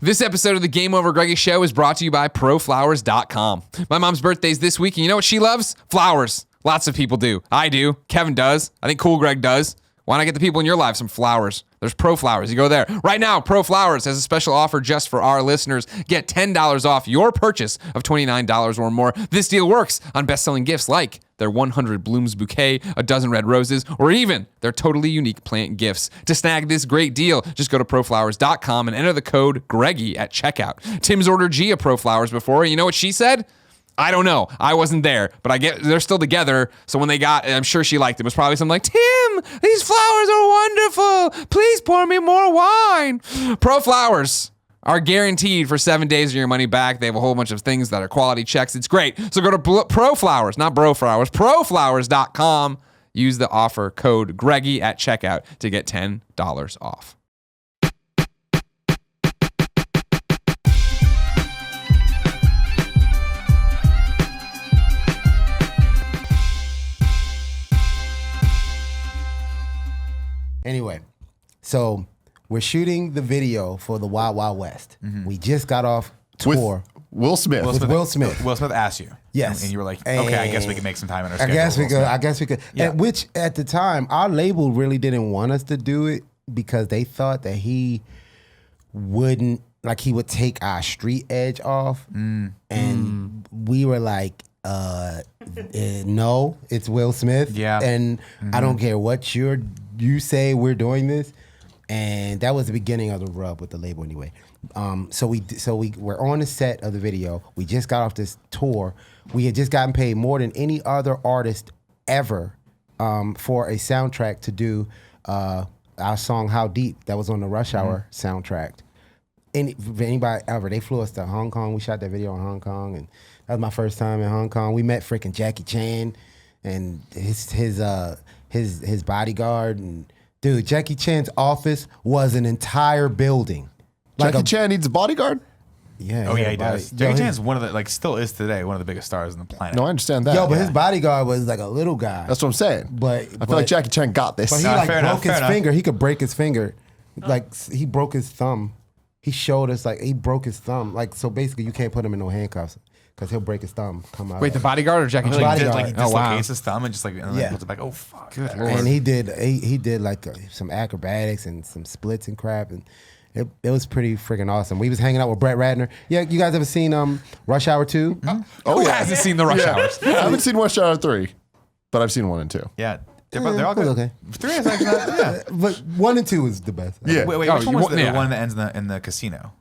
This episode of the Game Over Greggy Show is brought to you by Proflowers.com. My mom's birthday's this week, and you know what she loves? Flowers. Lots of people do. I do. Kevin does. I think Cool Greg does. Why not get the people in your life some flowers? There's Proflowers. You go there. Right now, Proflowers has a special offer just for our listeners. Get $10 off your purchase of $29 or more. This deal works on best-selling gifts like their 100 Blooms bouquet, a dozen red roses, or even their totally unique plant gifts. To snag this great deal, just go to proflowers.com and enter the code Greggy at checkout. Tim's ordered Gia Proflowers before. You know what she said? I don't know. I wasn't there, but they're still together. So when they got, I'm sure she liked it. It was probably something like, Tim, these flowers are wonderful. Please pour me more wine. Proflowers are guaranteed for 7 days of your money back. They have a whole bunch of things that are quality checks. It's great. So go to Proflowers, not Broflowers, proflowers.com. Use the offer code Greggy at checkout to get $10 off. Anyway, so we're shooting the video for the Wild Wild West. Mm-hmm. We just got off tour. With Will Smith. Will Smith. Will Smith asked you. Yes. And you were like, okay, I guess we can make some time in our schedule. I guess we could. Yeah. Which at the time, our label really didn't want us to do it because they thought that he would take our street edge off. And we were like, no, it's Will Smith. Yeah. And I don't care what you say, we're doing this. And that was the beginning of the rub with the label anyway. So we were on the set of the video. We just got off this tour. We had just gotten paid more than any other artist ever for a soundtrack to do our song How Deep that was on the Rush Hour soundtrack. Anybody ever. They flew us to Hong Kong. We shot that video in Hong Kong, and that was my first time in Hong Kong. We met freaking Jackie Chan and his bodyguard. And dude, Jackie Chan's office was an entire building. Jackie Chan needs a bodyguard? Yeah. Oh, yeah, he does. Jackie Chan's one of the, still is today, one of the biggest stars on the planet. No, I understand that. But his bodyguard was like a little guy. That's what I'm saying. But I feel like Jackie Chan got this. But he broke his finger. He could break his finger. Like, he broke his thumb. He showed us, he broke his thumb. So basically, you can't put him in no handcuffs because he'll break his thumb. Come out. Wait, the bodyguard or Jackie Chan? He dislocates his thumb and just puts it back. Oh fuck! Good Lord. And he did some acrobatics and some splits and crap, and it was pretty freaking awesome. We was hanging out with Brett Ratner. Yeah, you guys ever seen Rush Hour 2? Mm-hmm. Who hasn't seen the Rush Hours? I haven't seen Rush Hour 3, but I've seen 1 and 2. Yeah. They're all good. Okay. 3 is actually not, yeah. But 1 and 2 is the best. Yeah. Wait, which one was the one that ends in the casino?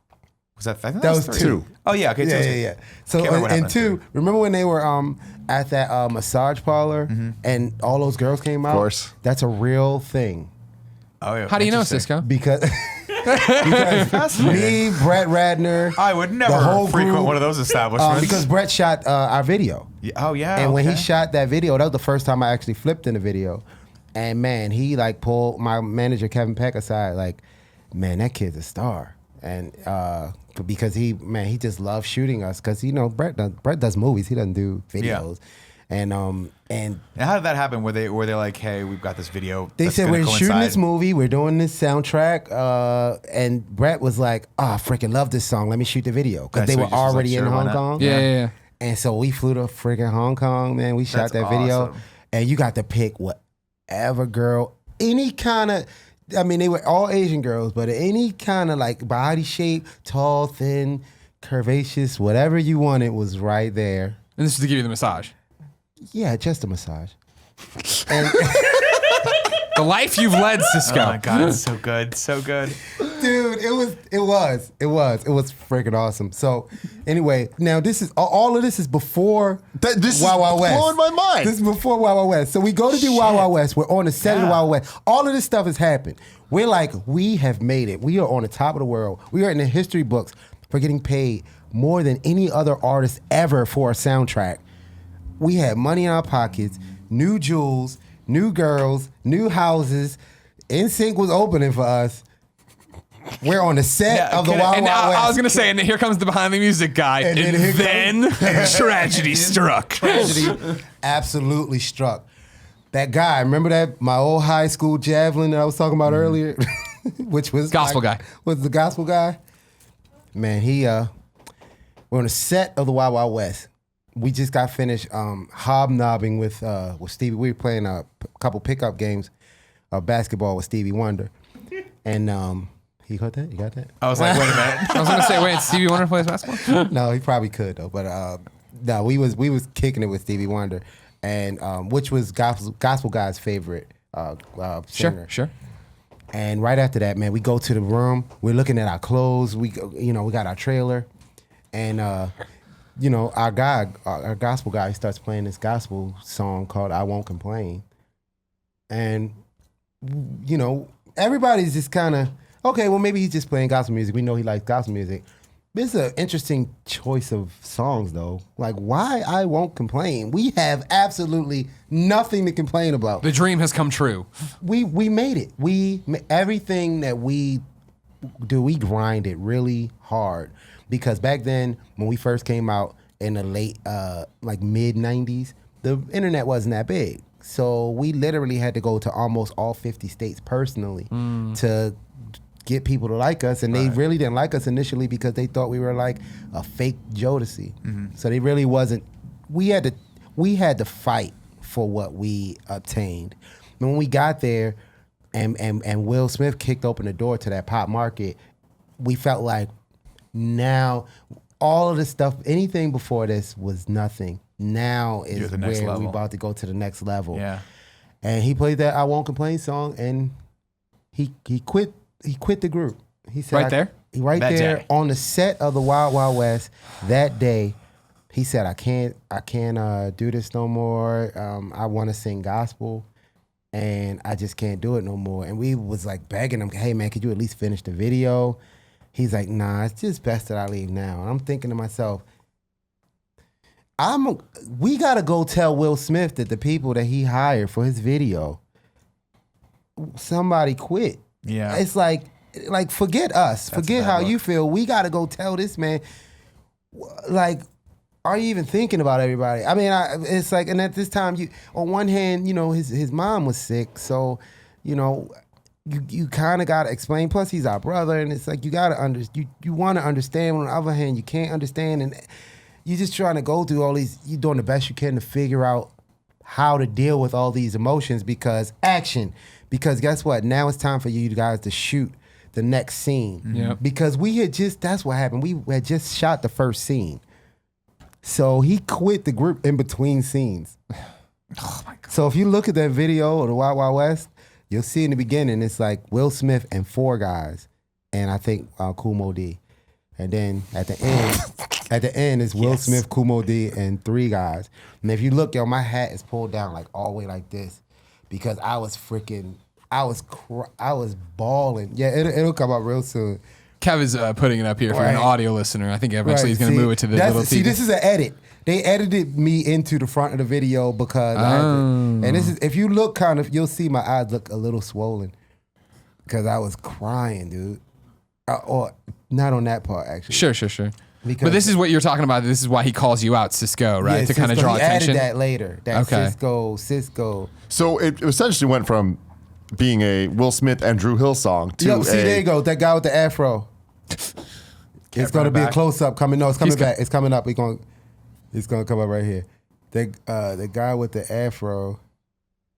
Was that? I think that was 3. 2. Oh yeah, okay. Yeah. So in 2, remember when they were at that massage parlor and all those girls came out? Of course. That's a real thing. Oh yeah. How do you know, SisQo? Because me, Brett Ratner, I would never frequent one of those establishments. because Brett shot our video. Yeah, oh yeah. And when he shot that video, that was the first time I actually flipped in the video. And man, he pulled my manager Kevin Peck aside, man, that kid's a star. And because he just loves shooting us because Brett does movies, he doesn't do videos. And how did that happen? Were they like, hey, we've got this video. They said we're shooting this movie, we're doing this soundtrack, and Brett was like, I freaking love this song. Let me shoot the video because they were already in Hong Kong. Yeah. And so we flew to freaking Hong Kong, man. We shot that video, and you got to pick whatever girl, any kind of. I mean, they were all Asian girls, but any kind of body shape, tall, thin, curvaceous, whatever you wanted was right there. And this is to give you the massage. Yeah, just a massage. And the life you've led, SisQo. Oh my God, it's so good, so good. Dude, it was freaking awesome. So anyway, now this is all of this is before this Wild Wild West. Blowing my mind. This is before Wild Wild West. So we go to do Wild Wild West. We're on the set of the Wild Wild West. All of this stuff has happened. We're like, we have made it. We are on the top of the world. We are in the history books for getting paid more than any other artist ever for a soundtrack. We had money in our pockets, new jewels, new girls, new houses. NSYNC was opening for us. We're on the set of the Wild Wild West. I was going to say, and here comes the behind the music guy. And then tragedy struck. Tragedy absolutely struck. That guy, remember that? My old high school javelin that I was talking about earlier? Which was Gospel guy. Was the gospel guy? Man, we're on the set of the Wild Wild West. We just got finished hobnobbing with Stevie. We were playing a couple pickup games of basketball with Stevie Wonder, and he caught that. You got that? I was like, wait a minute. I was gonna say, wait, Stevie Wonder plays basketball? No, he probably could though. But no, we was kicking it with Stevie Wonder, and which was gospel guy's favorite singer. Sure. And right after that, man, we go to the room. We're looking at our clothes. We got our trailer, and our gospel guy starts playing this gospel song called "I Won't Complain," and everybody's just kind of okay. Well, maybe he's just playing gospel music. We know he likes gospel music. This is an interesting choice of songs, though. Like, why I Won't Complain? We have absolutely nothing to complain about. The dream has come true. We made it. Everything that we do, we grind it really hard. Because back then, when we first came out in the late, mid 90s, the internet wasn't that big. So we literally had to go to almost all 50 states personally to get people to like us, and they really didn't like us initially because they thought we were like a fake Jodeci. So they really wasn't. We had to fight for what we obtained. And when we got there, and Will Smith kicked open the door to that pop market, we felt like now all of this stuff, anything before this was nothing. Now is where we're about to go to the next level. Yeah. And he played that "I Won't Complain" song, and he quit. He quit the group. He said, Right there? That there day. on the set of the Wild Wild West that day. He said, I can't do this no more. I want to sing gospel, and I just can't do it no more. And we was like begging him, hey man, could you at least finish the video? He's like, nah, it's just best that I leave now. And I'm thinking to myself, we gotta go tell Will Smith that the people that he hired for his video, somebody quit. Yeah. It's like forget us. Forget how you feel. We got to go tell this man, like, are you even thinking about everybody? I mean, it's like, and at this time, on one hand, his mom was sick. So, you kind of got to explain. Plus, he's our brother. And it's like, you got to you want to understand. On the other hand, you can't understand. And you're just trying to go through all these, you're doing the best you can to figure out how to deal with all these emotions because guess what? Now it's time for you guys to shoot the next scene. Yep. Because that's what happened. We had just shot the first scene. So he quit the group in between scenes. Oh my God. So if you look at that video of the Wild Wild West, you'll see in the beginning, it's like Will Smith and 4 guys. And I think Kool Moe Dee. And then at the end is Will Smith, Kool Moe Dee, and 3 guys. And if you look, my hat is pulled down like all the way like this. Because I was bawling. Yeah, it'll come out real soon. Kev is putting it up here for an audio listener. I think eventually he's going to move it to the little TV. See, this is an edit. They edited me into the front of the video because and this is, if you look you'll see my eyes look a little swollen because I was crying, dude. Or not on that part, actually. Sure. But this is what you're talking about. This is why he calls you out, SisQo, right? Yeah, to kind of draw he attention. Added that later. That Okay. SisQo. So it essentially went from being a Will Smith and Drew Hill song to there you go. That guy with the afro. It's going to be a close up coming. No, it's coming back. It's coming up. It's going to come up right here. The guy with the afro.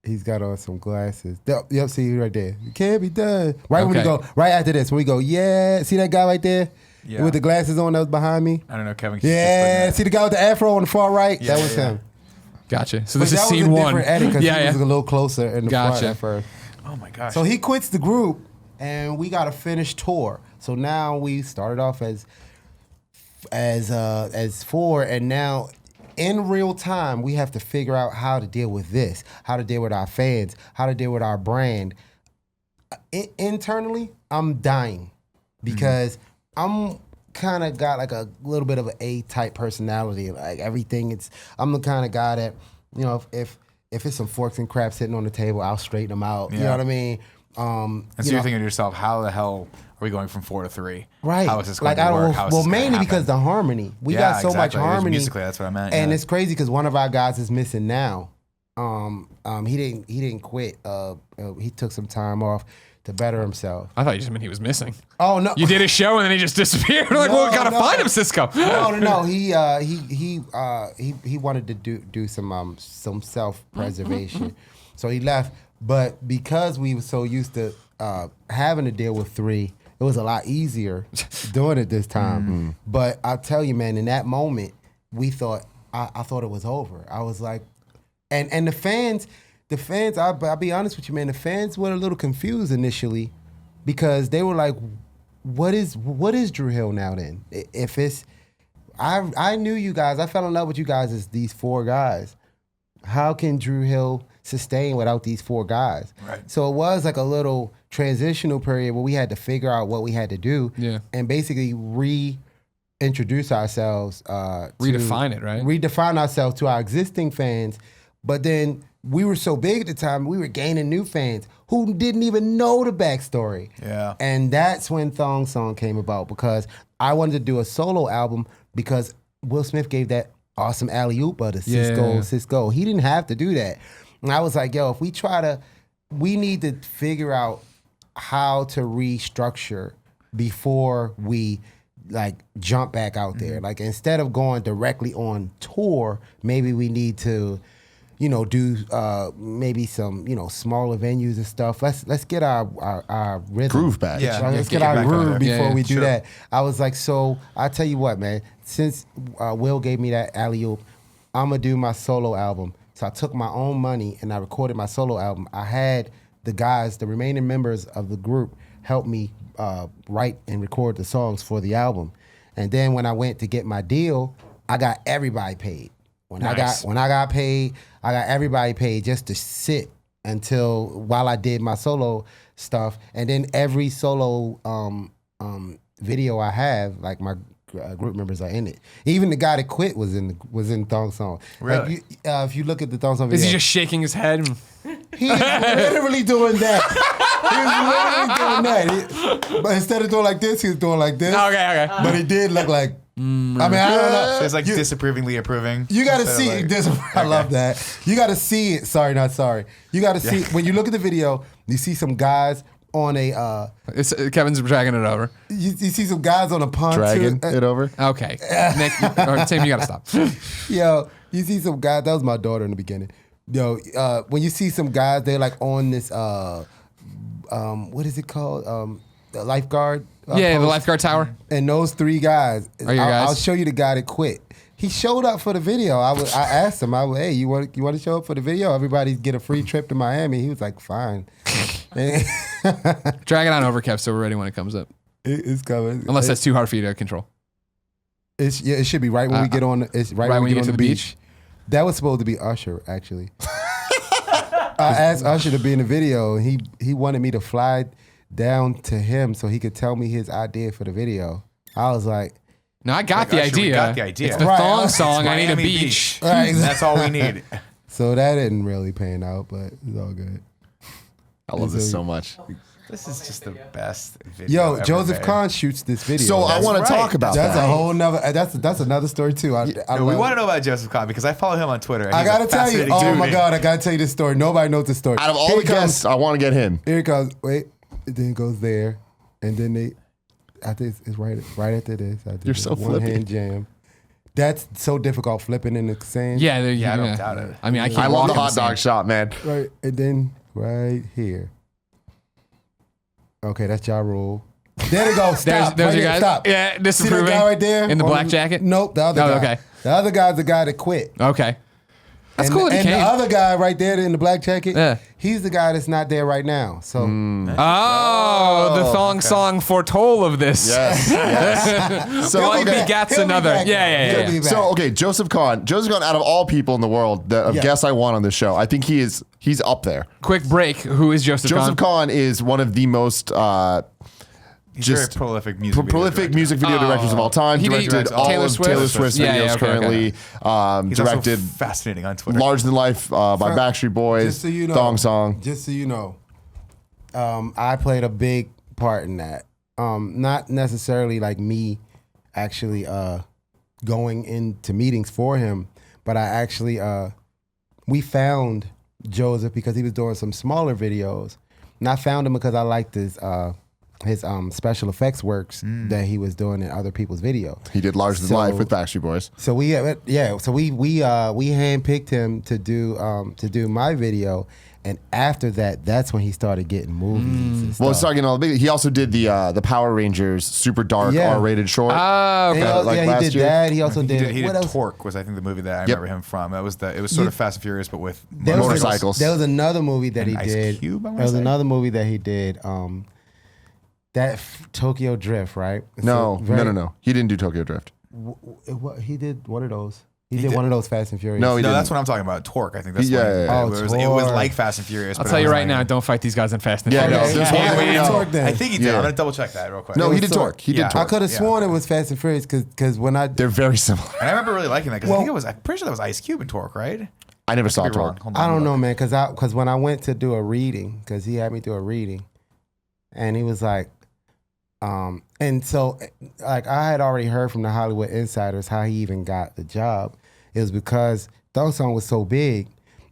He's got on some glasses. Yep, see right there. It can't be done. Right when we go, right after this, when we go, yeah, see that guy right there? Yeah. With the glasses on that was behind me? I don't know, Kevin. Yeah, see the guy with the afro on the far right? Yeah, that was him. Gotcha. So But this is that scene was a one. different edit because Yeah, he was yeah. a little closer in the front Gotcha. at first. Oh my gosh. So he quits the group, and we got a finished tour. So now we started off as 4, and now in real time we have to figure out how to deal with this, how to deal with our fans, how to deal with our brand. Internally, I'm dying because I'm kind of got like a little bit of an A-type personality. Like everything, I'm the kind of guy that, if it's some forks and crabs sitting on the table, I'll straighten them out. You know what I mean? And so you're thinking to yourself, how the hell are we going from 4 to 3? Right. How is this going to work? How is this gonna mainly happen? because the harmony. We got so much harmony. Musically, that's what I meant. And yeah. it's crazy because one of our guys is missing now. He didn't quit. He took some time off to better himself. I thought you just meant he was missing. Oh no, You did a show and then he just disappeared. Like, well, we gotta find him, SisQo. No. He wanted to do some self-preservation, so he left. But because we were so used to having to deal with 3, it was a lot easier doing it this time. But I'll tell you, man, in that moment, we thought I thought it was over. I was like, and the fans. I'll be honest with you, man. The fans were a little confused initially because they were like, "What is Dru Hill now?" Then, if it's, I knew you guys. I fell in love with you guys as these 4 guys. How can Dru Hill sustain without these 4 guys? Right. So it was like a little transitional period where we had to figure out what we had to do, and basically reintroduce ourselves, Redefine it, right? Redefine ourselves to our existing fans, but then. We were so big at the time, we were gaining new fans who didn't even know the backstory. Yeah. And that's when Thong Song came about because I wanted to do a solo album because Will Smith gave that awesome alley-oop to SisQo. He didn't have to do that. And I was like, yo, if we need to figure out how to restructure before we like jump back out there. Like instead of going directly on tour, maybe we need to do maybe some, smaller venues and stuff. Let's get our rhythm. Groove back. Yeah. Let's get our groove before we do Sure. that. I was like, so I tell you what, man, since Will gave me that alley-oop, I'm going to do my solo album. So I took my own money and I recorded my solo album. I had the remaining members of the group help me write and record the songs for the album. And then when I went to get my deal, I got everybody paid. When I got paid, I got everybody paid just to sit while I did my solo stuff. And then every solo video I have, like my group members are in it. Even the guy that quit was in Thong Song. Really? Like if you look at the Thong Song video, Is he just shaking his head? He's literally doing that. But instead of doing like this, he was doing like this. Okay. But he did look like. I don't know. So it's like disapprovingly approving. You got to see it. I love that. You got to see it. Sorry, not sorry. You got to see when you look at the video. You see some guys on a. Kevin's dragging it over. You see some guys on a pontoon. Dragging it over. Okay, Nick, Tim, you gotta stop. Yo, you see some guys. That was my daughter in the beginning. Yo, when you see some guys, they're like on this. What is it called? The lifeguard. The lifeguard tower. And those 3 guys. Are your guys? I'll show you the guy that quit. He showed up for the video. I asked him. Hey, you want to show up for the video? Everybody get a free trip to Miami. He was like, fine. Drag it on over, Kev, so we're ready when it comes up. It's coming. Unless that's too hard for you to control. It should be right when we get on. It's right when we get on to the beach. That was supposed to be Usher, actually. I asked Usher to be in the video. He wanted me to fly down to him so he could tell me his idea for the video. I was like, no, I got the idea. We got the idea. It's the Thong Song. I need a beach. Right, exactly. That's all we need. So that didn't really pan out, but it's all good. I love this so much. This is just the best video. Yo, Joseph made. Kahn shoots this video. So I want to talk about That's that. a whole nother. That's another story too. We want to know about Joseph Kahn because I follow him on Twitter. And I gotta tell you. Oh dude. my God, I gotta tell you this story. Nobody knows the story. Out of all the guests, I want to get him. Here it comes. Wait, it then goes there, and then I think it's right after this. You're so one flippy. hand jam. That's so difficult flipping in the sand. Yeah, I don't doubt it. I mean, I can't. I love walk the in hot dog sand. shop, man. Right, and then right here. Okay, that's Ja Rule. There they go. Stop. There's right your there, guys. Stop. Yeah, See that disapproving. guy right there In the black jacket? Nope, the other guy. Okay. The other guy's the guy that quit. Okay. That's and, cool that he and came. the other guy right there in the black jacket, Yeah. he's the guy that's not there right now. So Oh, the Thong Song foretold of this. Yes. yes. So One back. begats He'll be another. back. Yeah. He'll be back. So okay, Joseph Kahn. Out of all people in the world, of guests I want on this show, I think he's up there. Quick break. Who is Joseph Joseph Kahn? Kahn is one of the most He's just very prolific music music video directors of all time. He did Directed all Taylor of Swift? Taylor Swift's Yeah, videos okay, currently. He's Directed also fascinating on Twitter. Larger Than Life by Backstreet Boys. just so you know, Thong Song. Just so you know, I played a big part in that. Not necessarily like me actually going into meetings for him, but I actually we found Joseph because he was doing some smaller videos. And I found him because I liked his special effects works that he was doing in other people's videos. He did Larger Than Life with Backstreet Boys. So we handpicked him to do my video, and after that, that's when he started getting movies. And stuff. Well, starting all the big. He also did the Power Rangers super dark R-rated short. Oh, okay. And he last did year. that. He also He did. did What else? Torque was I think the movie that I remember him from. It was sort of Fast and Furious, but with There was- motorcycles. There was another movie that And he Ice did. Cube, I wanna There was say? another movie that he did. Tokyo Drift, right? No. So He didn't do Tokyo Drift. he did one of those. He did one of those Fast and Furious. No, he No, didn't. that's what I'm talking about. Torque. I think that's Yeah, what yeah, yeah. Oh, it was Torque. like Fast and Furious. I'll but tell it you was right like- now, don't fight these guys in Fast and Yeah, no. Furious. There's Yeah, one way yeah, to Torque know. then. I think he did. Yeah. I'm gonna double check that real quick. No, he was did Torque. Torque. He Yeah. did Torque. I could have sworn it was Fast and Furious because when I They're very similar. And I remember really liking that because Well- I'm pretty sure that was Ice Cube and Torque, right? I never saw Could be wrong. Torque. Hold on, I don't let me know, look. man, because when I went to do a reading, because he had me do a reading, and he was like, and so like I had already heard from the Hollywood insiders how he even got the job. It was because Thong Song was so big,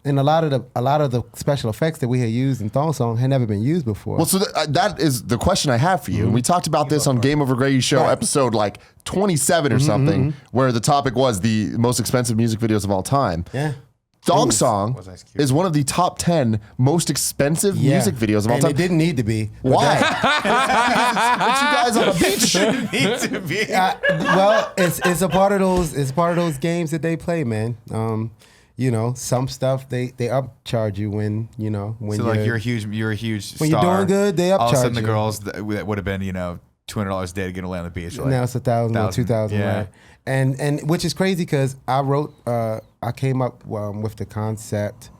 and a lot of the special effects that we had used in Thong Song had never been used before. Well, so that is the question I have for you. And we talked about this on Game Over Greggy show episode like 27 or something, where the topic was the most expensive music videos of all time. yeah. Thong Song Was Ice Cube. is one of the top 10 most expensive Yeah. music videos of all and time. it didn't need to be. But Why? that- It's you guys on a beach. Need to be. well, it's a part of those games that they play, man. You know, some stuff they upcharge you when when So like you're a huge when star. you're doing good, they All of a sudden upcharge the you. girls that would have been $200 a day to get away on the beach. Like, Now it's 1,000 or 2,000, yeah. right? And which is crazy because I came up with the concept.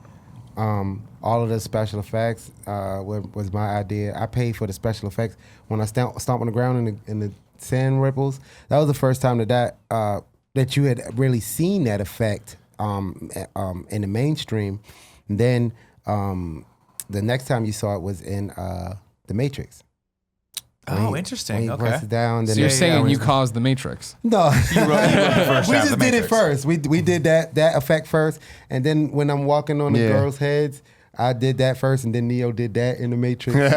All of the special effects was my idea. I paid for the special effects when I stomp on the ground in the sand ripples. That was the first time that you had really seen that effect in the mainstream. And then the next time you saw it was in The Matrix. Oh, When interesting. he Okay. presses down. Then So you're it- saying you was- caused the Matrix. No, You wrote the first we half of just The did it Matrix. first. We did that effect first, and then when I'm walking on the Yeah. girls' heads, I did that first, and then Neo did that in the Matrix. So you're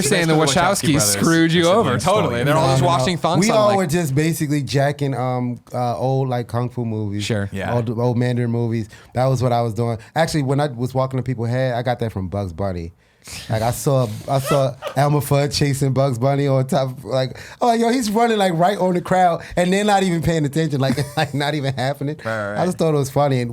saying the basically the Wachowskis Wachowski brothers screwed you basically over. stole Totally. you. They're all just watching Thong We Song. all like- were just basically jacking old like kung fu movies. Sure. Yeah. Old Mandarin movies. That was what I was doing. Actually, when I was walking to people's head, I got that from Bugs Bunny. Like I saw Elmer Fudd chasing Bugs Bunny on top, like, oh yo, he's running like right on the crowd, and they're not even paying attention, like not even happening. Right. I just thought it was funny, and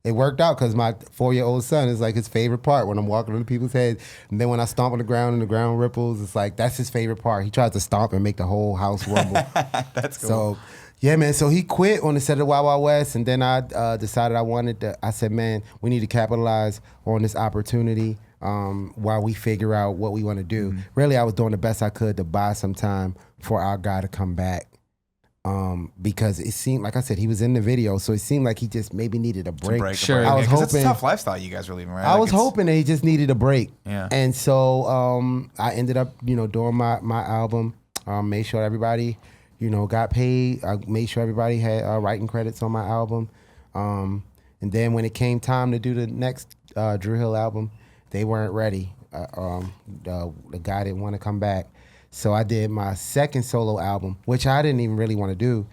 it worked out because my 4-year-old son is like his favorite part when I'm walking on people's heads, and then when I stomp on the ground and the ground ripples, it's like that's his favorite part. He tries to stomp and make the whole house rumble. That's cool. So, yeah, man. So he quit on the set of Wild Wild West, and then I decided I said, man, we need to capitalize on this opportunity while we figure out what we want to do. Mm-hmm. Really, I was doing the best I could to buy some time for our guy to come back. Because it seemed, like I said, he was in the video, so it seemed like he just maybe needed a break. Sure. I was 'cause it's a hoping- tough lifestyle you guys were living, right? I Like, was it's- hoping that he just needed a break. Yeah. And so I ended up, doing my album. Made sure everybody, got paid. I made sure everybody had writing credits on my album. And then when it came time to do the next Drew Hill album, they weren't ready. The guy didn't want to come back. So I did my second solo album, which I didn't even really want to do.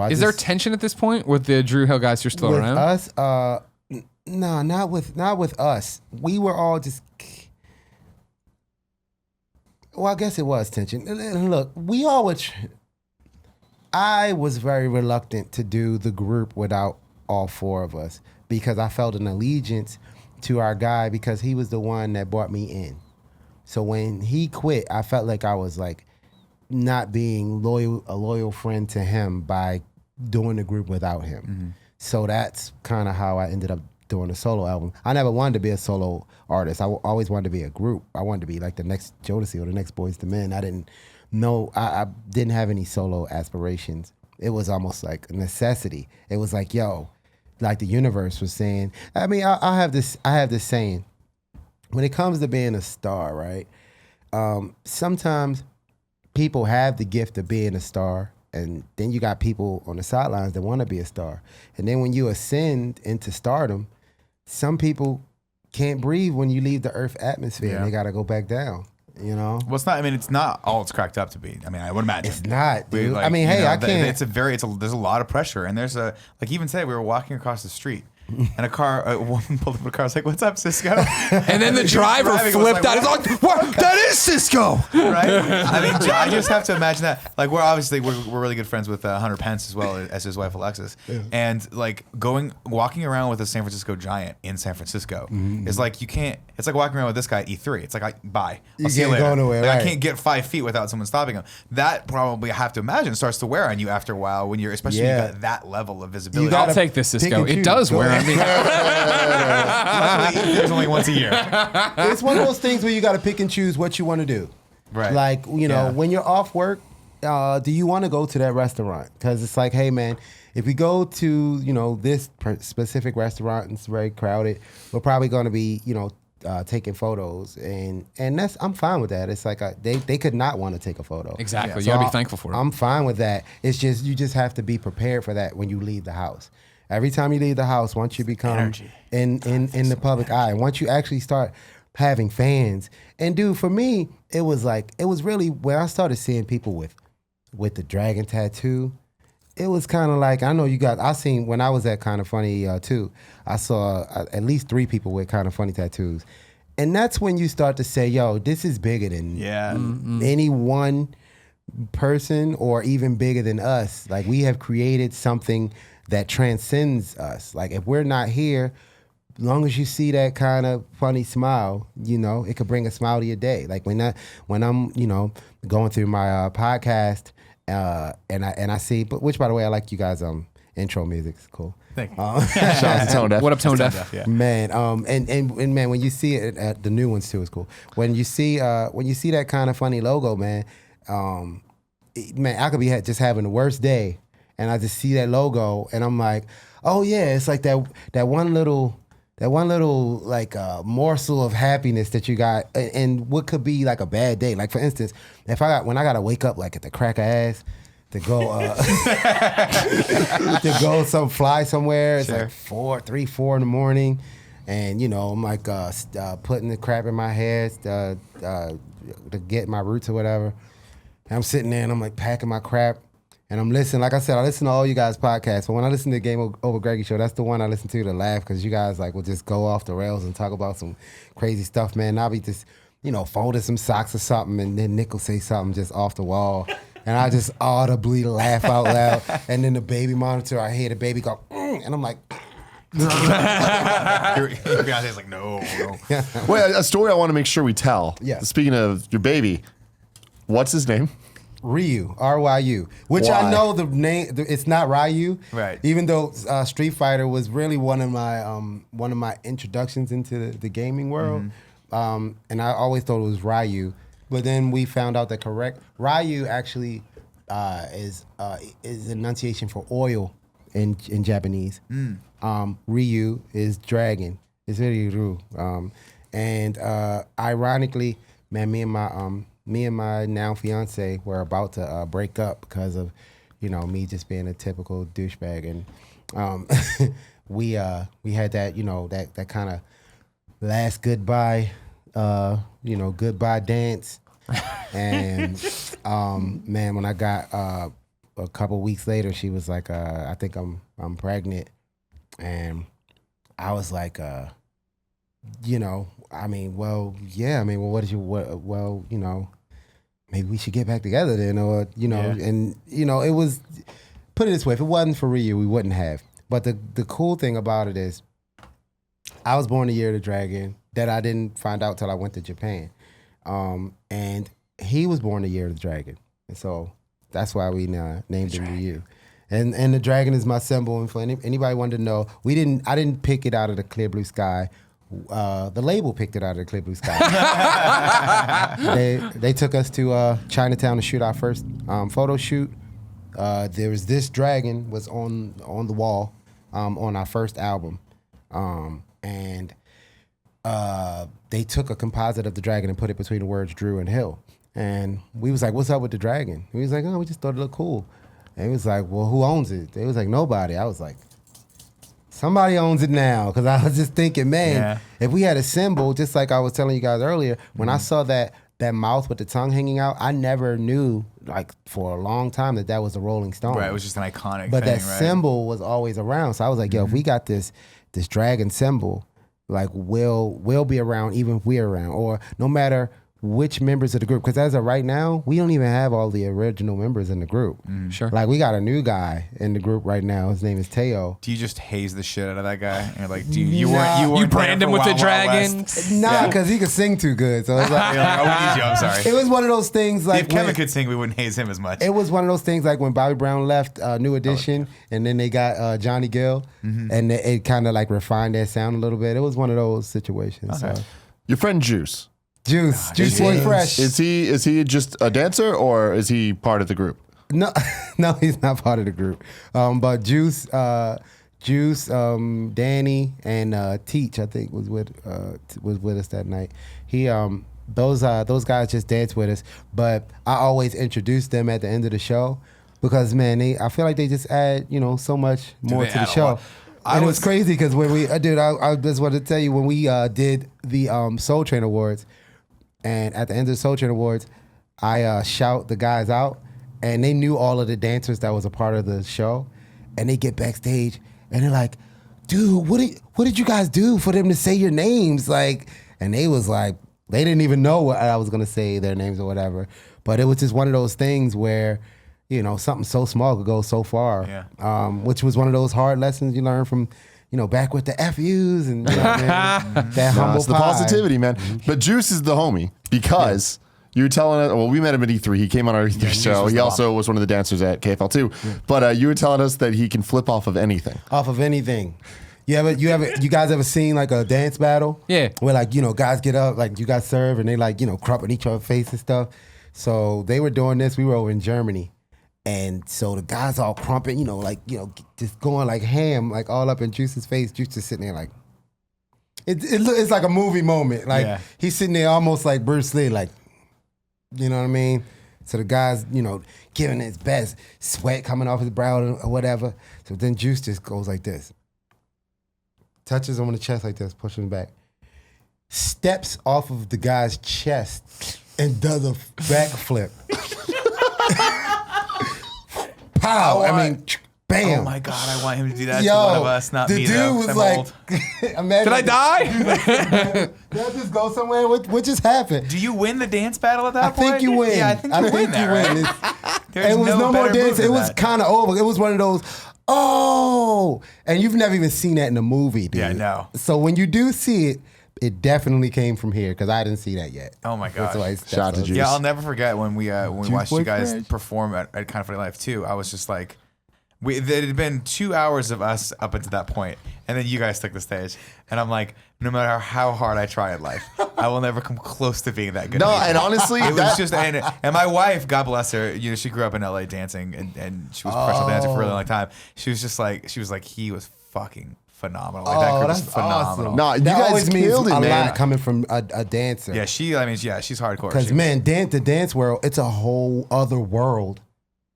Is there tension at this point with the Drew Hill guys who're still with around? us? No, not with us. We were all just. Well, I guess it was tension. Look, we all were. I was very reluctant to do the group without all four of us because I felt an allegiance to our guy because he was the one that brought me in. So when he quit, I felt like I was like not being a loyal friend to him by doing the group without him. Mm-hmm. So that's kind of how I ended up doing a solo album. I never wanted to be a solo artist. I always wanted to be a group. I wanted to be like the next Jodeci or the next Boyz II Men. I didn't know, I didn't have any solo aspirations. It was almost like a necessity. It was like, yo, like the universe was saying. I mean, I have this saying. When it comes to being a star, right? Sometimes people have the gift of being a star, and then you got people on the sidelines that want to be a star. And then when you ascend into stardom, some people can't breathe when you leave the Earth atmosphere. Yeah. They got to go back down. You know, Well, it's not. I mean, it's not all it's cracked up to be. I mean, I would imagine it's not, dude. Like, I mean, hey, I can't. There's a lot of pressure, and there's a like even today we were walking across the street, and a woman pulled up a car. I was like, "What's up, SisQo?" And then the driver flipped out. He's like, "What? That is SisQo!" Right? I mean, I just have to imagine that. Like, we're really good friends with Hunter Pence as well as his wife Alexis, and like walking around with a San Francisco Giant in San Francisco is like you can't. It's like walking around with this guy at E3. It's like, bye. I'll see you later. Go nowhere, Like, right. I can't get 5 feet without someone stopping him. That probably I have to imagine starts to wear on you after a while when you're, especially when you got that level of visibility. I'll take this, pick SisQo. and It choose. does Go wear on me. Luckily, there's only once a year. It's one of those things where you got to pick and choose what you want to do. Right. Like, when you're off work, do you want to go to that restaurant? Because it's like, hey, man, if we go to, this specific restaurant and it's very crowded, we're probably going to be, taking photos. And I'm fine with that. It's like they could not want to take a photo. Exactly. So You got to be thankful for it. I'm fine with that. It's just, you just have to be prepared for that when you leave the house. Every time you leave the house, once you become in the public eye, once you actually start having fans. And dude, for me, it was really when I started seeing people with the dragon tattoo. It was kind of like, I seen when I was at Kind of Funny too, I saw at least 3 people with Kind of Funny tattoos. And that's when you start to say, yo, this is bigger than any one person or even bigger than us. Like, we have created something that transcends us. Like, if we're not here, as long as you see that kind of funny smile, it could bring a smile to your day. Like when I'm, going through my podcast, and I see, which by the way, I like you guys intro music. It's cool. Thank you. Shout out to Tone Deaf. What up, Tone Deaf? Yeah. Man, and man, when you see it, the new ones too is cool. When you see that Kind of Funny logo, man, I could be just having the worst day, and I just see that logo, and I'm like, oh yeah, it's like that one little like morsel of happiness that you got, and what could be like a bad day. Like, for instance, when I gotta wake up like at the crack of ass to go fly somewhere. It's like 4 in the morning, and I'm like putting the crap in my head to get my roots or whatever. And I'm sitting there and I'm like packing my crap. And I'm listening, like I said, I listen to all you guys' podcasts. But when I listen to the GameOverGreggy show, that's the one I listen to laugh, because you guys will just go off the rails and talk about some crazy stuff, man. And I'll be just, folding some socks or something, and then Nick will say something just off the wall. And I just audibly laugh out loud. And then the baby monitor, I hear the baby go, and I'm like, Your fiance's like, no. Well, a story I want to make sure we tell. Yeah. Speaking of your baby, what's his name? Ryu, R-Y-U, which Why? I know the name. It's not Ryu, Right. Even though Street Fighter was really one of my introductions into the gaming world, and I always thought it was Ryu. But then we found out that correct Ryu actually is enunciation for oil in Japanese. Ryu is dragon. It's really Ryu. And ironically, man, me and my now fiance were about to break up because of, me just being a typical douchebag, and we had that that kind of last goodbye, goodbye dance, and man, when I got a couple weeks later, she was like, I think I'm pregnant, and I was like, maybe we should get back together then, or, and, it was, put it this way, if it wasn't for Ryu, we wouldn't have. But the cool thing about it is, I was born the year of the dragon, that I didn't find out till I went to Japan. And he was born the year of the dragon. And so that's why we named him Ryu. And the dragon is my symbol. And for anybody wanted to know, I didn't pick it out of the clear blue sky. The label picked it out of the clear blue sky. They took us to Chinatown to shoot our first photo shoot. There was this dragon was on the wall on our first album, and they took a composite of the dragon and put it between the words Drew and Hill. And we was like, "What's up with the dragon?" He was like, "Oh, we just thought it looked cool." And he was like, "Well, who owns it?" They was like, "Nobody." I was like, somebody owns it now. Because I was just thinking, man, Yeah. if we had a symbol, just like I was telling you guys earlier, when I saw that mouth with the tongue hanging out, I never knew, like, for a long time that was a Rolling Stone. Right, it was just an iconic But thing, that right? symbol was always around. So I was like, yo, if we got this dragon symbol, like, we'll be around even if we're around. Or no matter which members of the group, because as of right now, we don't even have all the original members in the group. Sure. Like, we got a new guy in the group right now. His name is Teo. Do you just haze the shit out of that guy? And you're like, do you Nah. weren't You there brand him for with the Wild Wild West? dragons. Nah, because he could sing too good. So it's like, You're like, oh, we need you. I'm sorry. it was one of those things like If Kevin when- could sing, we wouldn't haze him as much. it was one of those things like when Bobby Brown left New Edition, and then they got Johnny Gill, and it kind of like refined their sound a little bit. It was one of those situations. Okay. So. Your friend Juice. Juice Juice. Boy Fresh. Is he just a dancer or is he part of the group? No, no, he's not part of the group. But Juice, Danny, and Teach, I think, was with us that night. He those guys just danced with us, but I always introduce them at the end of the show because, man, I feel like they just add so much more they to the add a show. lot. And it was crazy because when we, dude, I just wanted to tell you when we did the Soul Train Awards, and at the end of the Soul Train Awards, I shout the guys out, and they knew all of the dancers that was a part of the show, and they get backstage and they're like, "Dude, what did you guys do for them to say your names?" Like, and they was like, they didn't even know what I was gonna say their names or whatever, but it was just one of those things where, something so small could go so far. Yeah. Which was one of those hard lessons you learn from, back with the FUs and that humble It's the pie. positivity, man. But Juice is the homie because you were telling us, well, we met him at E3. He came on our E3 Juice show. was He the also was one of the dancers at KFL too. But you were telling us that he can flip off of anything. Off of anything. You guys ever seen like a dance battle? Yeah. Where like, guys get up, like you guys serve and they like, crumping each other's face and stuff. So they were doing this. We were over in Germany. And so the guys all crumping, just going like ham, like all up in Juice's face. Juice just sitting there like, it's like a movie moment. Like he's sitting there almost like Bruce Lee, like, you know what I mean? So the guy's, giving his best, sweat coming off his brow or whatever. So then Juice just goes like this. Touches him on the chest like this, pushing him back. Steps off of the guy's chest and does a backflip. Pow! Bam! Oh my God, I want him to do that Yo, to one of us, not the me dude though. was I'm like, old. imagine, Did I die? Did I just go somewhere? What just happened? Do you win the dance battle at that I point? think you win. Yeah, I think you win that, right? There's It was no more better move dancing. It than was that. kind of over. It was one of those, and you've never even seen that in a movie, dude. Yeah, no. So when you do see it, it definitely came from here because I didn't see that yet. Oh my That's gosh. why Shout out to Juice. Yeah, I'll never forget when we watched Boy you guys Fresh. perform at Kind of Funny Life too. I was just like, it had been 2 hours of us up until that point, and then you guys took the stage, and I'm like, no matter how hard I try in life, I will never come close to being that good. No, and honestly, it was just and my wife, God bless her, she grew up in LA dancing, and she was a professional dancer for a really long time. She was like, he was fucking phenomenal. Like, that Oh, group was that's phenomenal. awesome. No, you that guys always means killed it, a man. lot coming from a dancer. Yeah, she's hardcore. Because She- man, the dance world, it's a whole other world.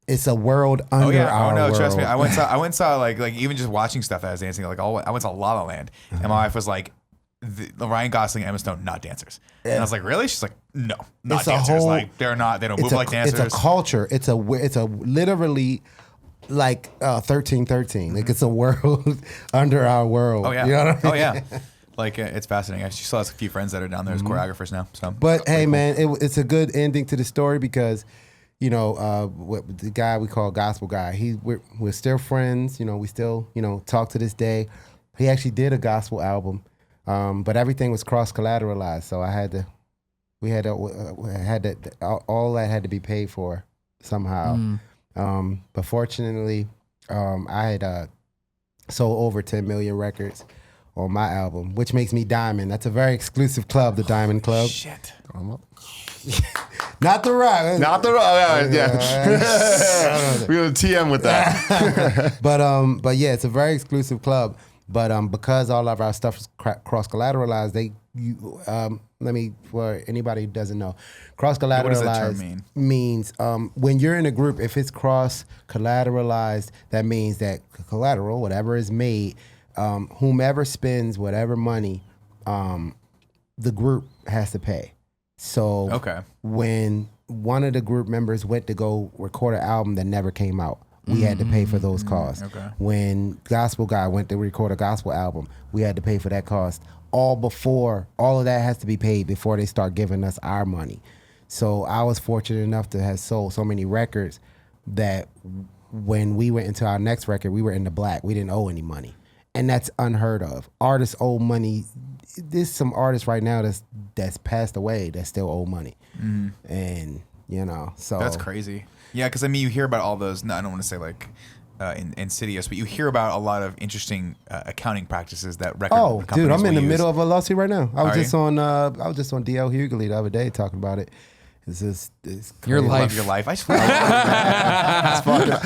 It's a world under Oh yeah! our Oh no! world. Trust me. I went and saw like even just watching stuff that I was dancing. Like I went to La La Land, and my wife was like, the Ryan Gosling, Emma Stone, not dancers. And I was like, really? She's like, no, not It's a dancers. whole- Like they're not. They don't move like dancers. It's a culture. It's a literally like 1313. Like it's a world under our world. oh yeah. You know what I mean? Oh yeah. Like it's fascinating. She still has a few friends that are down there as choreographers now. So, But hey, man, it's a good ending to the story because, the guy we call Gospel Guy, we're still friends. We still, talk to this day. He actually did a gospel album, but everything was cross collateralized. So all that had to be paid for somehow. But fortunately, I had sold over 10 million records on my album, which makes me Diamond. That's a very exclusive club, the Diamond Club. shit. Not the rock. Not the yeah. We're gonna TM with that. But yeah, it's a very exclusive club. But because all of our stuff is cross collateralized, for anybody who doesn't know, cross What does that term collateralized mean? means when you're in a group, if it's cross collateralized, that means that collateral, whatever is made, whomever spends whatever money, the group has to pay. So when one of the group members went to go record an album that never came out, we had to pay for those costs. When Gospel Guy went to record a gospel album, we had to pay for that cost. All of that has to be paid before they start giving us our money. So I was fortunate enough to have sold so many records that when we went into our next record, we were in the black. We didn't owe any money. And that's unheard of. Artists owe money. There's some artists right now that's passed away that still owe money. And, so. That's crazy. Yeah, because I mean, you hear about all those. No, I don't want to say like insidious, but you hear about a lot of interesting accounting practices that record. Oh, dude, I'm in the middle of a lawsuit right now. I was Are just on DL Hughley the other day talking about it. It's Your crazy. life. Your life. I just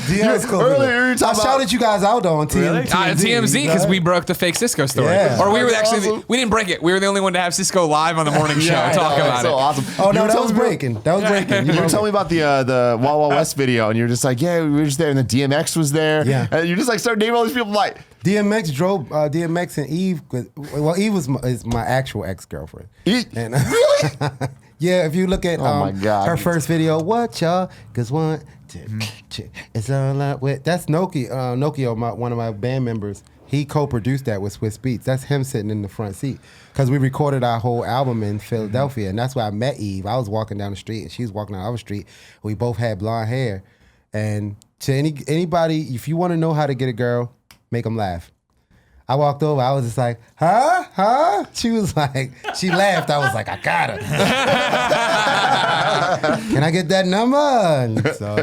DL's cool. Earlier, I shouted you guys out on TMZ because we broke the fake SisQo story. Yeah. Or we were That's actually, awesome. we didn't break it. We were the only one to have SisQo live on the morning show talk about so it. awesome. Oh, no, You were that telling was me- breaking. That was breaking. You were telling me about the Wild Wild West video, and you're just like, yeah, we were just there, and the DMX was there. Yeah. And you just like started naming all these people. Like, DMX drove DMX and Eve. Well, Eve is my actual ex-girlfriend. And, really? yeah, if you look at Oh my God. her first video, what y'all? Cause one, it's all up with. That's Nokio, one of my band members. He co-produced that with Swiss Beats. That's him sitting in the front seat. Because we recorded our whole album in Philadelphia. And that's where I met Eve. I was walking down the street and she was walking down the other street. We both had blonde hair. And to anybody, if you want to know how to get a girl, make them laugh. I walked over. I was just like, huh? She was like, she laughed. I was like, I got her. Can I get that number? And so,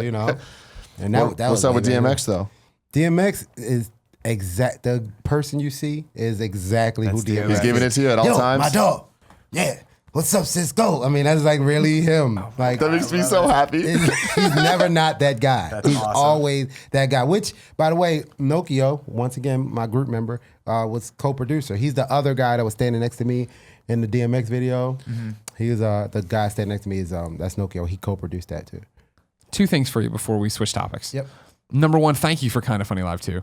And that What's was up with like, DMX though? DMX is the person you see is exactly That's who DMX DMX. is. He's giving it to you at all Yo, times. my dog. Yeah. What's up, SisQo? I mean, that's like really him. Like That makes me so happy. he's never not that guy. He's awesome. always that guy. Which, by the way, Nokio, once again, my group member, was co-producer. He's the other guy that was standing next to me in the DMX video. He was the guy standing next to me is that's Nokio. He co-produced that too. Two things for you before we switch topics. Yep. Number one, thank you for Kind of Funny Live 2.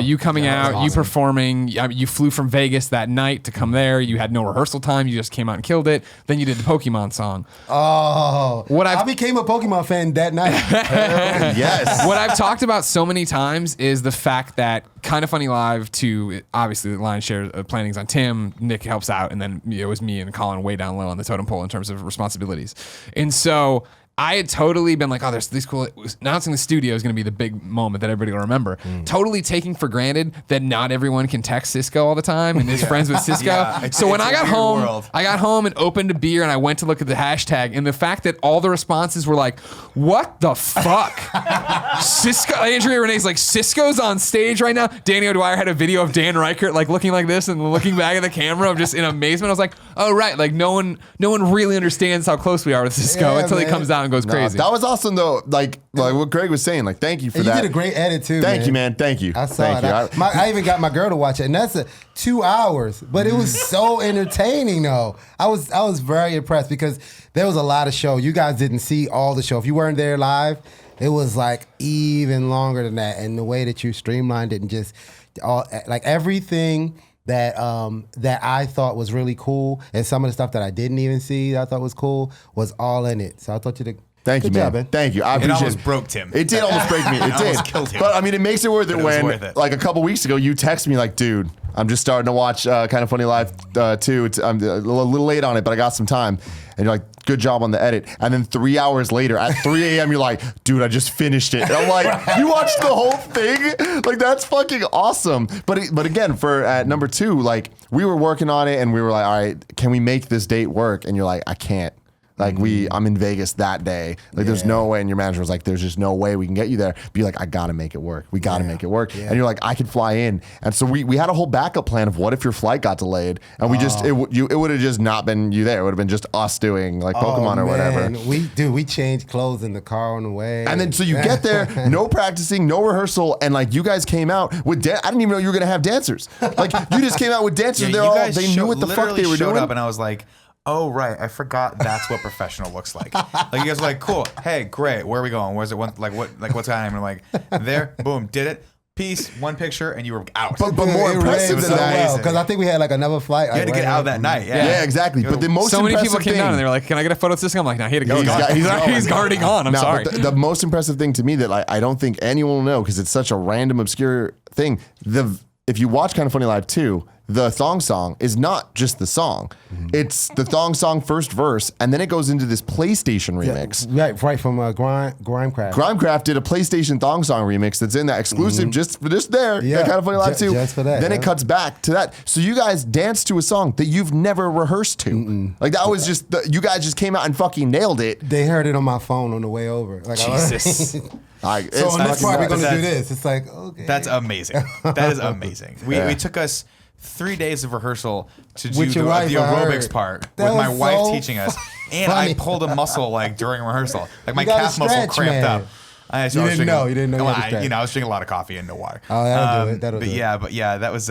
You coming yeah, that out, was you awesome. performing, you flew from Vegas that night to come there. You had no rehearsal time. You just came out and killed it. Then you did the Pokemon song. Oh, I became a Pokemon fan that night. Yes. What I've talked about so many times is the fact that Kind of Funny Live 2, obviously the lion's share of planning's on Tim, Nick helps out, and then it was me and Colin way down low on the totem pole in terms of responsibilities. And so I had totally been like, oh, there's these cool, announcing the studio is going to be the big moment that everybody will remember. Totally taking for granted that not everyone can text SisQo all the time and is friends with SisQo. Yeah, so when it's I a got weird home, world. I got home and opened a beer and I went to look at the hashtag, and the fact that all the responses were like, what the fuck? SisQo, Andrea Renee's like, SisQo's on stage right now. Danny O'Dwyer had a video of Dan Reichert like looking like this and looking back at the camera of just in amazement. I was like, oh right, like no one really understands how close we are with SisQo Yeah, until he man. comes out and goes crazy. That was awesome though. Like what Greg was saying. Like, thank you for And you that. did a great edit too. Thank you, man. Thank you. I saw Thank it. you. I even got my girl to watch it, and that's 2 hours. But it was so entertaining, though. I was very impressed because there was a lot of show. You guys didn't see all the show. If you weren't there live, it was like even longer than that. And the way that you streamlined it and just like everything that I thought was really cool, and some of the stuff that I didn't even see that I thought was cool was all in it. So I thought you did. Thank you, Good job, man. Thank you. I appreciate almost broke Tim. It did almost break me. It did. almost killed him. But I mean, it makes it worth it But it was when, worth it. like a couple weeks ago, you text me like, dude, I'm just starting to watch Kind of Funny Live 2. I'm a little late on it, but I got some time. And you're like, good job on the edit. And then 3 hours later, at 3 a.m., you're like, dude, I just finished it. And I'm like, you watched the whole thing? Like, that's fucking awesome. But again, for at number 2, like, we were working on it, and we were like, all right, can we make this date work? And you're like, I can't. Like I'm in Vegas that day. Like there's no way, and your manager was like, "There's just no way we can get you there." Be like, "I gotta make it work. We gotta make it work." And you're like, "I can fly in." And so we had a whole backup plan of what if your flight got delayed, and we just it would have just not been you there. It would have been just us doing like Pokemon or whatever. We changed clothes in the car on the way. And then so you get there, no practicing, no rehearsal, and like you guys came out with I didn't even know you were gonna have dancers. Like you just came out with dancers. Yeah, They knew what the fuck they were showed doing. up, and I was like, oh right, I forgot that's what professional looks like. Like you guys were like, cool, hey, great, where are we going? Where's it? What's happening? I'm like, there, boom, did it. peace, one picture, and you were out. But more impressive than that, because I think we had like another flight. you had to get out that night. yeah, exactly. But the most So many impressive people came thing, down and they were like, "Can I get a photo of this?" I'm like, "No, he had to go. He's He's already gone. I'm No, sorry." but the most impressive thing to me that I don't think anyone will know because it's such a random, obscure thing. If you watch Kind of Funny Live 2, the Thong song is not just the song. It's the Thong song first verse, and then it goes into this PlayStation remix. Right from Grimecraft. Grimecraft did a PlayStation Thong song remix that's in that exclusive just there. Yeah, Kind of Funny Live 2. just for that, Then yeah. it cuts back to that. So you guys danced to a song that you've never rehearsed to. Like that was just, you guys just came out and fucking nailed it. They heard it on my phone on the way over. Like, Jesus. So on this part, we're going to do this. It's like, okay. That's amazing. That is amazing. We took us 3 days of rehearsal to do With the your wife, I aerobics heard. part That with my was wife so teaching us. And funny. I pulled a muscle like during rehearsal. Like my You gotta calf muscle stretch, cramped man. up. I didn't know you had to Well, stretch. I was drinking a lot of coffee and no water. Oh, that'll do it. That'll do it. But yeah, that was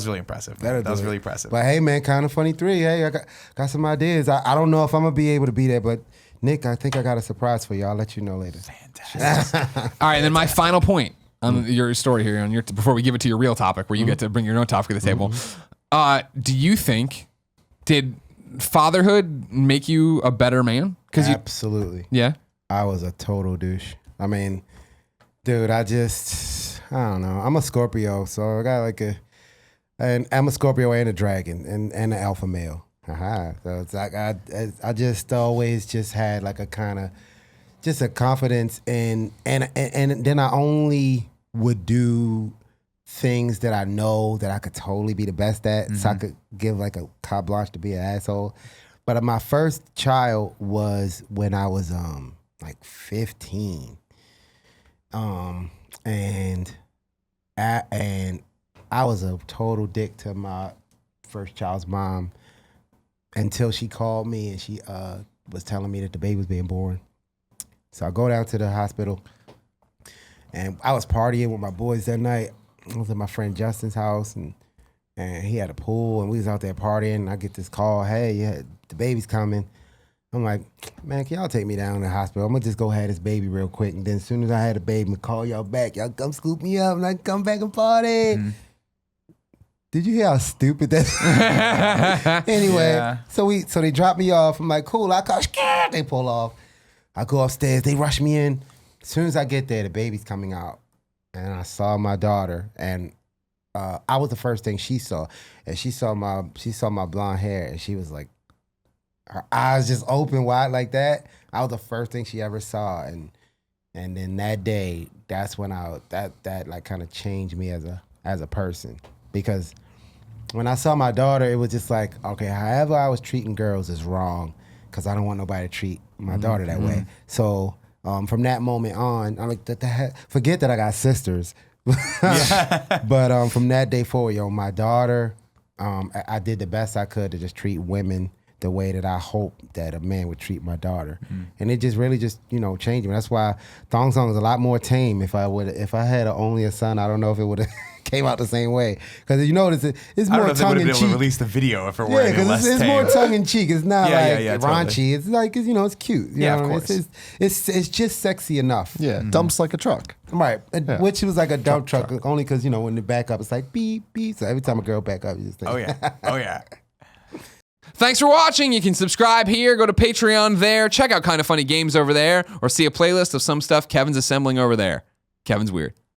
really impressive. That'll That was do it. really impressive. But hey, man, Kind of Funny 3. Hey, I got some ideas. I don't know if I'm going to be able to be there, but Nick, I think I got a surprise for you. I'll let you know later. Fantastic. All right, and then my final point on your story here, before we give it to your real topic, where you get to bring your own topic to the table. Do you think did fatherhood make you a better man? Absolutely. Yeah. I was a total douche. I mean, dude, I don't know. I'm a Scorpio, so I got I'm a Scorpio and a dragon and an alpha male. So it's like I just always just had like a kind of just a confidence and then I only would do things that I know that I could totally be the best at, so I could give like a carte blanche to be an asshole. But my first child was when I was like 15, and I was a total dick to my first child's mom until she called me and she was telling me that the baby was being born. So I go down to the hospital, and I was partying with my boys that night. I was at my friend Justin's house, and he had a pool, and we was out there partying, and I get this call, hey, yeah, the baby's coming. I'm like, man, can y'all take me down to the hospital? I'm going to just go have this baby real quick, and then as soon as I had a baby, I'm going to call y'all back. Y'all come scoop me up, and I can come back and party. Did you hear how stupid that Anyway, Yeah. so they drop me off. I'm like, cool, I call, they pull off. I go upstairs, they rush me in. As soon as I get there, the baby's coming out. And I saw my daughter, and I was the first thing she saw. And she saw my blonde hair, and she was like, her eyes just open wide like that. I was the first thing she ever saw, and then that day, that's when that like kind of changed me as a person, because when I saw my daughter, it was just like, okay, however I was treating girls is wrong, because I don't want nobody to treat my daughter that way. So from that moment on, I'm like, forget that I got sisters. But from that day forward, my daughter, I did the best I could to just treat women the way that I hope that a man would treat my daughter. And it just really just, changed me. That's why Thong Song is a lot more tame. If I had only a son, I don't know if it would have came out the same way. Because it's I more don't know if they would have tongue been in able to cheek. release the video if it were Yeah, any less because it's more tame. tongue in cheek. It's not Yeah, raunchy. totally. It's like, it's cute. You Yeah, know of what I mean? course. It's just sexy enough. Yeah, dumps like a truck. Right. Yeah. Which was like a dump truck. Only because, when they back up, it's like beep, beep. So every time a girl back up, you just think, Oh yeah. Oh yeah. Thanks for watching. You can subscribe here, go to Patreon there, check out Kind of Funny Games over there, or see a playlist of some stuff Kevin's assembling over there. Kevin's weird.